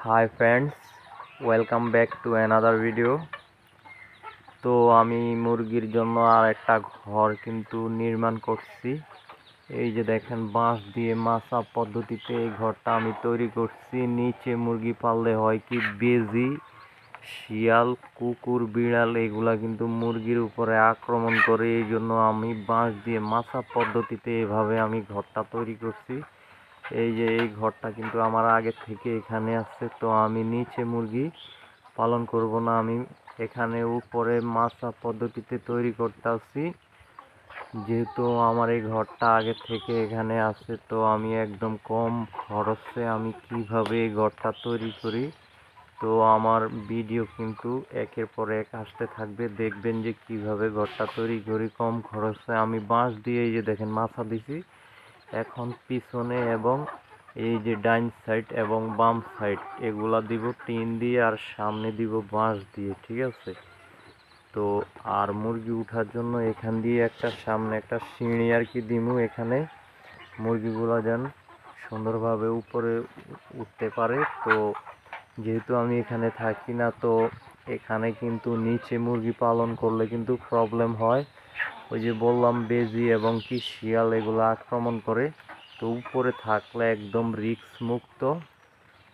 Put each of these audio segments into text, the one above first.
Hi friends, welcome back to another video. তো আমি মুরগির জন্য আর একটা ঘর কিন্তু নির্মাণ করছি। এই যে দেখেন, বাঁশ দিয়ে মাচা পদ্ধতিতে এই ঘরটা আমি তৈরি করছি। নিচে মুরগি পাললে হয় কি, বেজি, শিয়াল, কুকুর, বিড়াল এগুলা কিন্তু মুরগির উপরে আক্রমণ করে। এই জন্য আমি বাঁশ দিয়ে মাচা পদ্ধতিতে এভাবে আমি ঘরটা তৈরি করছি। এই যে এই ঘরটা কিন্তু আমার আগে থেকে এখানে আছে। তো আমি নিচে মুরগি পালন করব না, আমি এখানে উপরে মাচা পদ্ধতিতে তৈরি করতেছি। যেহেতু আমার এই ঘরটা আগে থেকে এখানে আছে, তো আমি একদম কম খরচে আমি কিভাবে এই ঘরটা তৈরি করি, তো আমার ভিডিও কিন্তু একের পর এক আসতে থাকবে। দেখবেন যে কিভাবে ঘরটা তৈরি করি কম খরচে। আমি বাঁশ দিয়ে এই যে দেখেন মাচা দিছি। এখন পিছনে এবং এই যে ডাইন সাইড এবং বাম সাইড এগুলা দিব টিন দিয়ে, আর সামনে দিব বাঁশ দিয়ে, ঠিক আছে। তো আর মুরগি উঠার জন্য এখান দিয়ে একটা সামনে একটা সিঁড়ি আর কি দিমু, এখানে মুরগিগুলা যেন সুন্দরভাবে উপরে উঠতে পারে। তো যেহেতু আমি এখানে থাকি না, তো এখানে কিন্তু নিচে মুরগি পালন করলে কিন্তু প্রবলেম হয়। ওই যে বললাম, বেজি এবং কি শিয়াল এগুলো আক্রমণ করে। তো উপরে থাকলে একদম রিস্ক মুক্ত,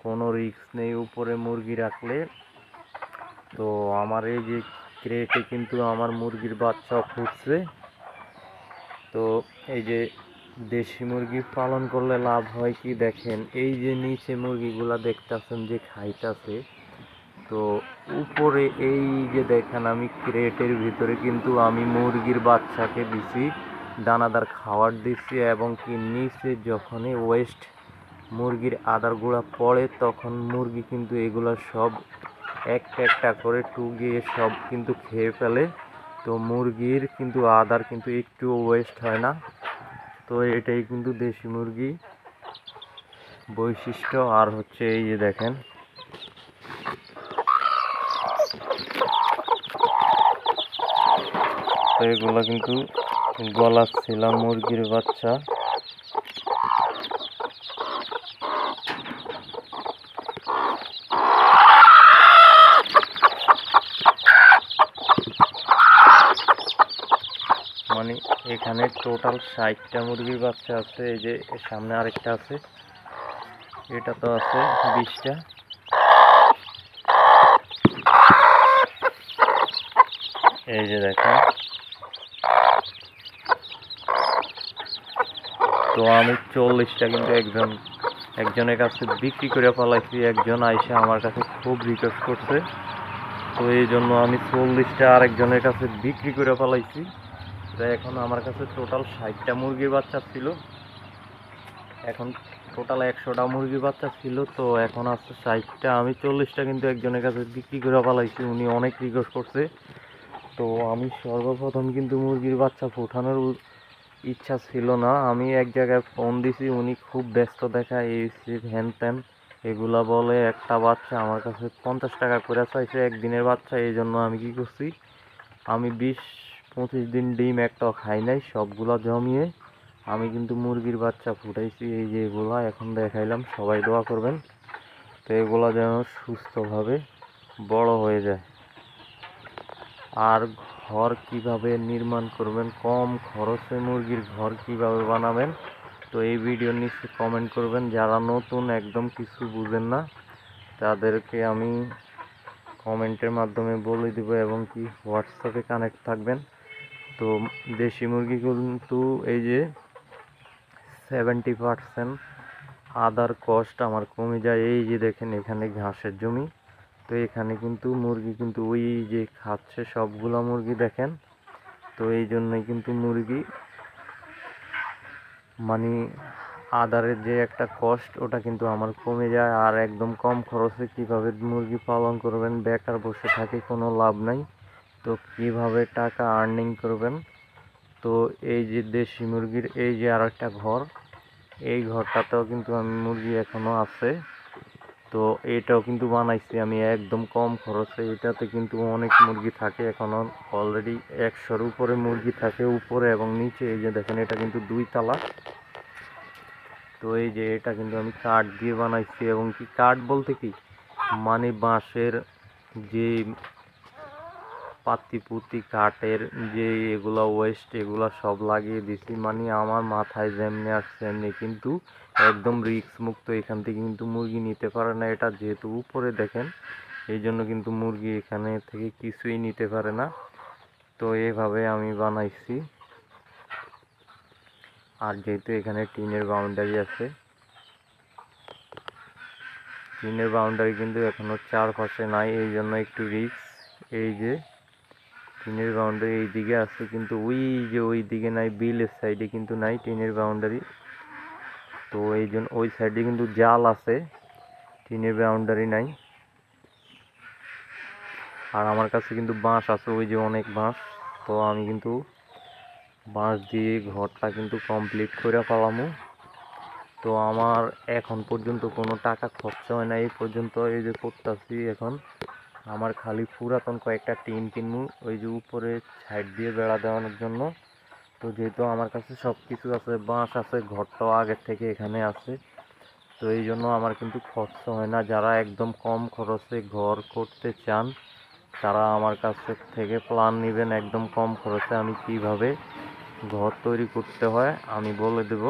কোনো রিস্ক নেই উপরে মুরগি রাখলে। তো আমার এই যে ক্রেটে কিন্তু আমার মুরগির বাচ্চা ফুটছে। তো এই যে দেশি মুরগি পালন করলে লাভ হয় কি, দেখেন এই যে নিচে মুরগিগুলা দেখতেছেন যে খাইতেছে, তো উপরে এই যে দেখেন আমি ক্রেটের ভিতরে কিন্তু আমি মুরগির বাচ্চাকে দিছি, দানাদার খাবার দিচ্ছি। এবং কি নিচে যখনই ওয়েস্ট মুরগির আদার গুঁড়া পড়ে, তখন মুরগি কিন্তু এগুলো সব একটা একটা করে টুগিয়ে সব কিন্তু খেয়ে ফেলে। তো মুরগির কিন্তু আদার কিন্তু একটু ওয়েস্ট হয় না। তো এটাই কিন্তু দেশি মুরগি বৈশিষ্ট্য। আর হচ্ছে এই যে দেখেন, তো এগুলো কিন্তু গলাচ্ছিলাম মুরগির বাচ্চা। মানে এখানে টোটাল 60টা মুরগির বাচ্চা আছে। এই যে সামনে আরেকটা আছে, এটা তো আছে 20টা। এই যে দেখেন, তো আমি 40টা কিন্তু একজনের কাছে বিক্রি করে ফেলাইছি। একজন আইসে আমার কাছে খুব রিকোয়েস্ট করছে, তো এই জন্য আমি 40টা আরেকজনের কাছে বিক্রি করে ফেলাইছি। তো এখন আমার কাছে টোটাল 60টা মুরগির বাচ্চা ছিল। এখন টোটাল 100টা মুরগির বাচ্চা ছিল, তো এখন আছে 60টা। আমি 40টা কিন্তু একজনের কাছে বিক্রি করে ফেলাইছি, উনি অনেক রিকোয়েস্ট করছে। তো আমি সর্বপ্রথম কিন্তু মুরগির বাচ্চা ফোটানোর ইচ্ছা ছিল না। আমি এক জায়গায় ফোন দিছি, উনি খুব ব্যস্ত দেখায়, এই হ্যান ত্যান এগুলা বলে। একটা বাচ্চা আমার কাছে 50 টাকা করে চাইছে, একদিনের বাচ্চা। এই জন্য আমি কি করছি, আমি 20-25 দিন ডিম একটাও খাই নাই, সবগুলা জমিয়ে আমি কিন্তু মুরগির বাচ্চা ফুটাইছি। এই যে এগুলা এখন দেখাইলাম, সবাই দোয়া করবেন তো এগুলা যেন সুস্থভাবে বড় হয়ে যায়। আর ঘর কিভাবে নির্মাণ করবেন, কম খরচে মুরগির ঘর কিভাবে বানাবেন, তো এই ভিডিওর নিচে কমেন্ট করবেন। যারা নতুন একদম কিছু বুঝেন না, তাদেরকে আমি কমেন্টের মাধ্যমে বলে দেব, এবং কি হোয়াটসঅ্যাপে কানেক্ট থাকবেন। তো দেশি মুরগি কিন্তু এই যে 70% আদার কস্ট আমার কমে যায়। এই যে দেখেন, এখানে ঘাসের জমি, তো এখানে কিন্তু মুরগি কিন্তু ওই যে খাচ্ছে সবগুলা মুরগি দেখেন। তো এই জন্যই কিন্তু মুরগি মানে আদারের যে একটা কস্ট, ওটা কিন্তু আমার কমে যায়। আর একদম কম খরচে কিভাবে মুরগি পালন করবেন, বেকার বসে থাকে কোনো লাভ নাই, তো কিভাবে টাকা আর্নিং করবেন। তো এই যে দেশি মুরগির এই যে আর একটা ঘর, এই ঘরটাতেও কিন্তু আমি মুরগি এখনো আছে। তো এটাও কিন্তু বানাইছি আমি একদম কম খরচে। এটাতে কিন্তু অনেক মুরগি থাকে, এখনো অলরেডি 100-র উপরে মুরগি থাকে উপরে এবং নিচে। এই যে দেখেন, এটা কিন্তু 2 তলা। তো এই যে এটা কিন্তু আমি কাঠ দিয়ে বানাইছি, এবং কি কাঠ বলতে কি, মানে বাঁশের যে পাতিপুতি কাঠের যে এগুলা ওয়েস্ট এগুলা সব লাগিয়ে দিছি। মানে আমার মাথায় যেমনি আসছে এমনি, কিন্তু একদম রিস্ক মুক্ত। এখান থেকে কিন্তু মুরগি নিতে পারে না, এটা যেহেতু উপরে দেখেন এই জন্য কিন্তু মুরগি এখানে থেকে কিছুই নিতে পারে না। তো এভাবে আমি বানাইছি। আর যেহেতু এখানে টিনের বাউন্ডারি আছে, টিনের বাউন্ডারি কিন্তু এখনো চারপাশে নাই, এই জন্য একটু রিস্ক। এই যে টিনের বাউন্ডারি এই দিকে আছে, কিন্তু ওই যে ওই দিকে নাই, বিলের সাইডে কিন্তু নাই টিনের বাউন্ডারি। তো এই জন্য ওই সাইডে কিন্তু জাল আছে, টিনের বাউন্ডারি নাই। আর আমার কাছে কিন্তু বাঁশ আছে, ওই যে অনেক বাঁশ। তো আমি কিন্তু বাঁশ দিয়ে ঘরটা কিন্তু কমপ্লিট করে ফেলামু। তো আমার এখন পর্যন্ত কোনো টাকা খরচা হয় না এই পর্যন্ত। এই যে করতেছি এখন, আমার খালি পুরাতন কয়েকটা টিন কিনবো ওই যে উপরে সাইড দিয়ে বেড়া দেওয়ানোর জন্য। তো যেহেতু আমার কাছে সব কিছু আছে, বাঁশ আছে, ঘরটাও আগের থেকে এখানে আছে, তো এই জন্য আমার কিন্তু খরচা হয় না। যারা একদম কম খরচে ঘর করতে চান তারা আমার কাছ থেকে প্ল্যান নেবেন একদম কম খরচে। আমি কিভাবে ঘর তৈরি করতে হয় আমি বলে দেব।